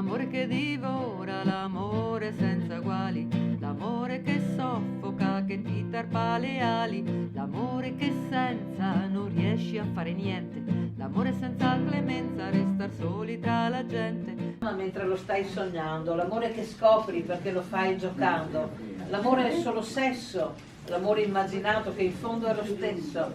l'amore che divora, l'amore senza uguali, l'amore che soffoca, che ti tarpa le ali, l'amore che senza non riesci a fare niente, l'amore senza clemenza, restar soli tra la gente. Mentre lo stai sognando, l'amore che scopri perché lo fai giocando, l'amore è solo sesso, l'amore immaginato che in fondo è lo stesso.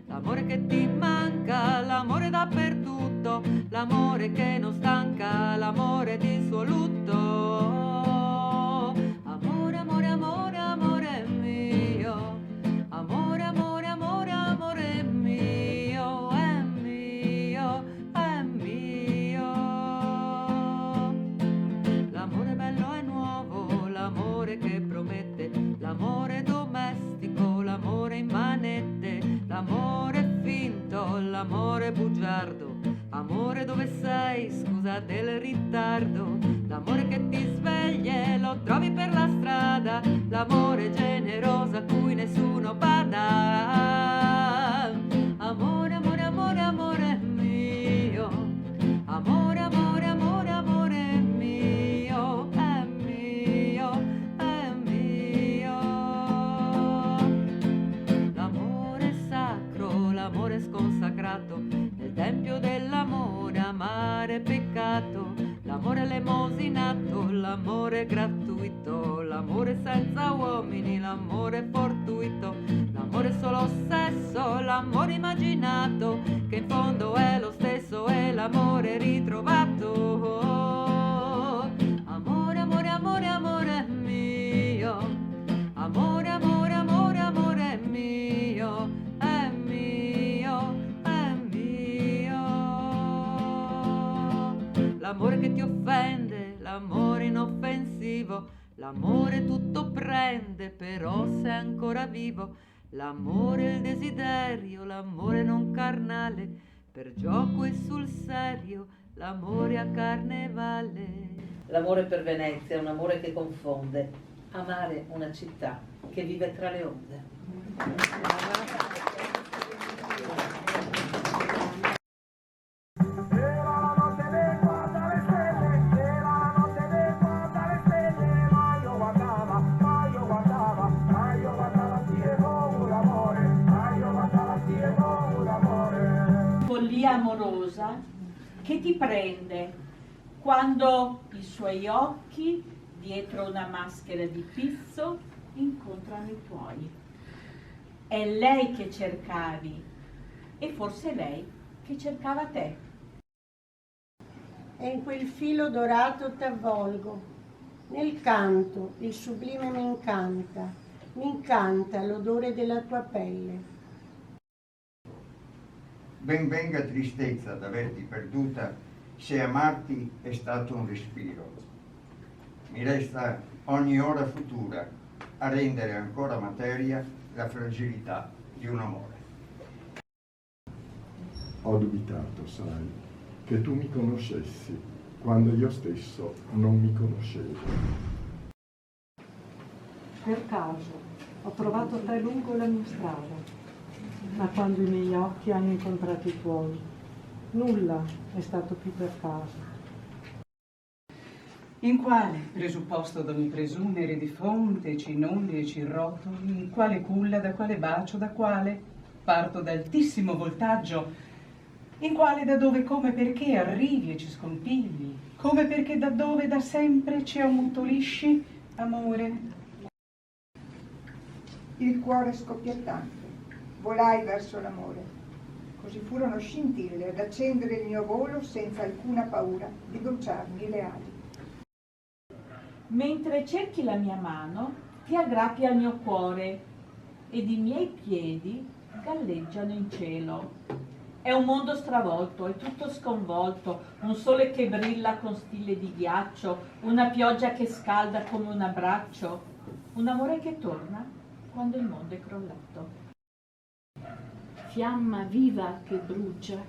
L'amore che ti manca, l'amore dappertutto, l'amore che non stanca, l'amore di suo lutto. Amore, amore, amore, amore mio, amore, amore, amore, amore mio, è mio, è mio. L'amore bello e nuovo, l'amore che promette, l'amore domestico, l'amore in manette, l'amore finto, l'amore bugiardo, amore dove sei, scusa del ritardo, l'amore che ti sveglia e lo trovi per la strada, l'amore generoso a cui nessuno bada. Amore, amore, amore, amore mio, amore, amore, amore, amore mio, è mio, è mio. L'amore sacro, l'amore sconsacrato, nel tempio dell'amore, amare peccato, l'amore elemosinato, l'amore gratuito, l'amore senza uomini, l'amore fortuito, l'amore solo sesso, l'amore immaginato, che in fondo è lo stesso, è l'amore ritrovato. Amore, amore, amore, amore mio, amore, amore, amore, amore mio, è mio, è mio. L'amore che ti offende, l'amore inoffensivo, l'amore tutto prende, però sei ancora vivo, l'amore il desiderio, l'amore non carnale, per gioco e sul serio, l'amore a carnevale. L'amore per Venezia è un amore che confonde, amare una città che vive tra le onde. Follia amorosa che ti prende quando i suoi occhi, dietro una maschera di pizzo, incontrano i tuoi. È lei che cercavi e forse è lei che cercava te. E in quel filo dorato t'avvolgo, nel canto il sublime mi incanta l'odore della tua pelle. Ben venga tristezza d'averti perduta, se amarti è stato un respiro. Mi resta ogni ora futura a rendere ancora materia la fragilità di un amore. Ho dubitato, sai, che tu mi conoscessi quando io stesso non mi conoscevo. Per caso ho trovato te lungo la mia strada, ma quando i miei occhi hanno incontrato i tuoi, nulla è stato più per caso. In quale presupposto d'ogni presumere di fonte, cinolli e cirrotoli, in quale culla, da quale bacio, da quale parto d'altissimo voltaggio, in quale, da dove, come, perché arrivi e ci scompigli, come, perché, da dove, da sempre ci ammutolisci, amore. Il cuore scoppiettante, volai verso l'amore. Così furono scintille ad accendere il mio volo senza alcuna paura di bruciarmi le ali. Mentre cerchi la mia mano, ti aggrappi al mio cuore ed i miei piedi galleggiano in cielo. È un mondo stravolto, è tutto sconvolto, un sole che brilla con stille di ghiaccio, una pioggia che scalda come un abbraccio, un amore che torna quando il mondo è crollato. Fiamma viva che brucia,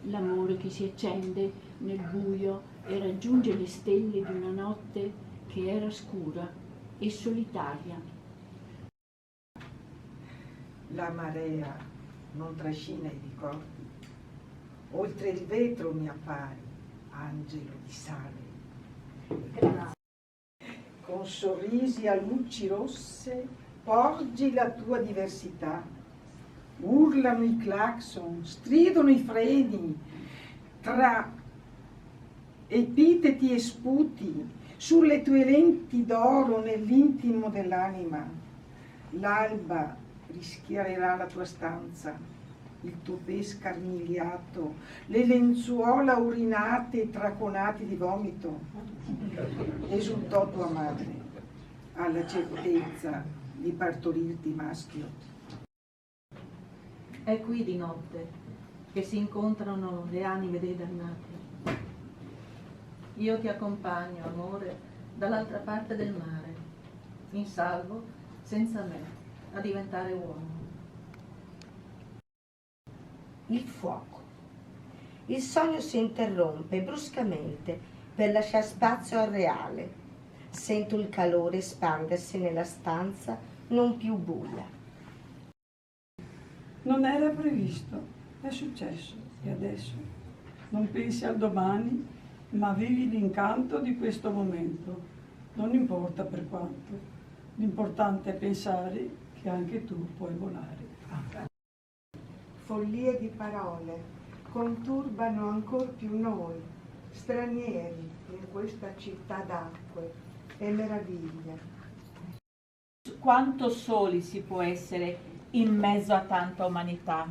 l'amore che si accende nel buio e raggiunge le stelle di una notte che era scura e solitaria. La marea non trascina i ricordi, oltre il vetro mi appari, angelo di sale Con sorrisi a luci rosse porgi la tua diversità. Urlano i clacson, stridono i freni, tra epiteti e sputi, sulle tue lenti d'oro nell'intimo dell'anima. L'alba rischiarerà la tua stanza, il topè scarmigliato, le lenzuola urinate e traconati di vomito. Esultò tua madre alla certezza di partorirti maschio. È qui di notte che si incontrano le anime dei dannati. Io ti accompagno, amore, dall'altra parte del mare, in salvo, senza me, a diventare uomo. Il fuoco. Il sogno si interrompe bruscamente per lasciare spazio al reale. Sento il calore espandersi nella stanza non più buia. Non era previsto, è successo e adesso non pensi al domani, ma vivi l'incanto di questo momento. Non importa per quanto, l'importante è pensare che anche tu puoi volare. Follie di parole conturbano ancor più noi, stranieri in questa città d'acque e meraviglie. Quanto soli si può essere in mezzo a tanta umanità.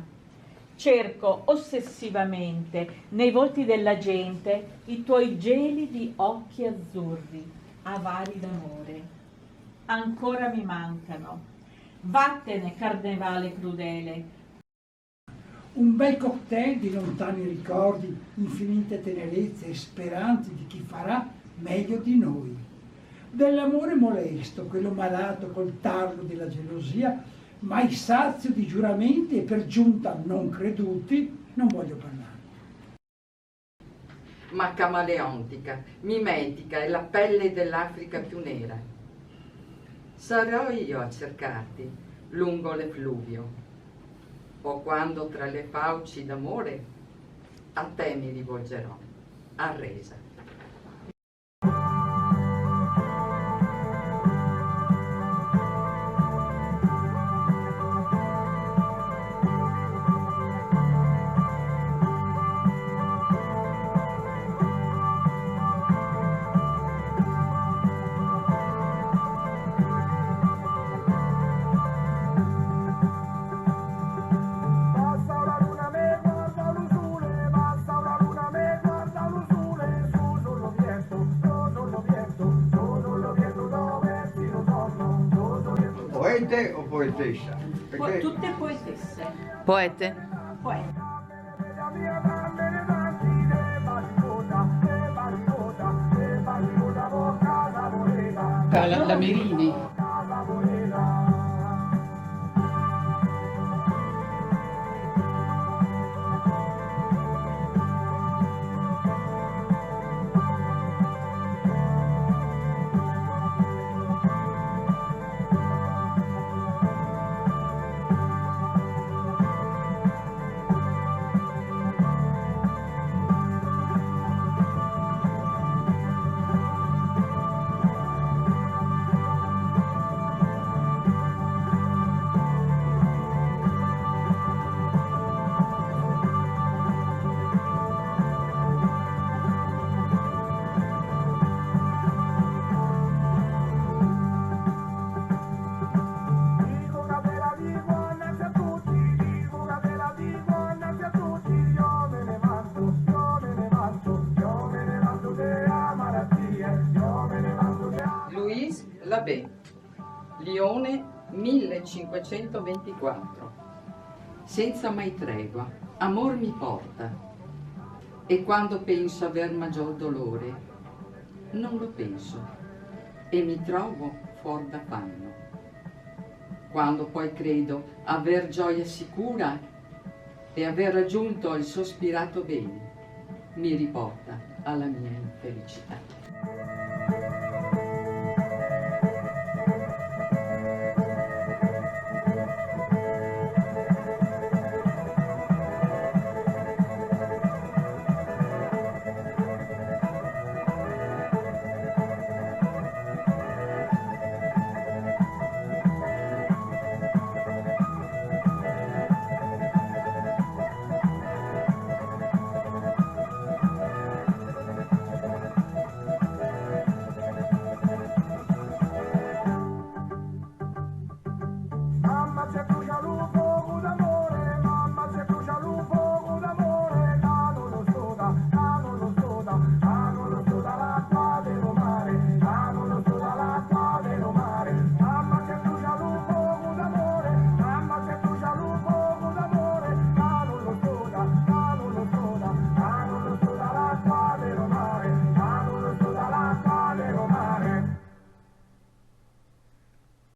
Cerco ossessivamente nei volti della gente i tuoi gelidi occhi azzurri, avari d'amore. Ancora mi mancano. Vattene, carnevale crudele. Un bel cocktail di lontani ricordi, infinite tenerezze e speranze di chi farà meglio di noi. Dell'amore molesto, quello malato col tarlo della gelosia, mai sazio di giuramenti e per giunta non creduti, non voglio parlare. Ma camaleontica, mimetica è la pelle dell'Africa più nera. Sarò io a cercarti lungo l'effluvio, o quando tra le fauci d'amore a te mi rivolgerò, arresa. Poete o poetessa? Perché... Tutte poetesse. Poete. Poete. La Merini. Labè, Lione 1524. Senza mai tregua, amor mi porta, e quando penso aver maggior dolore, non lo penso, e mi trovo fuor d'affanno. Quando poi credo aver gioia sicura e aver raggiunto il sospirato bene, mi riporta alla mia infelicità. Grazie.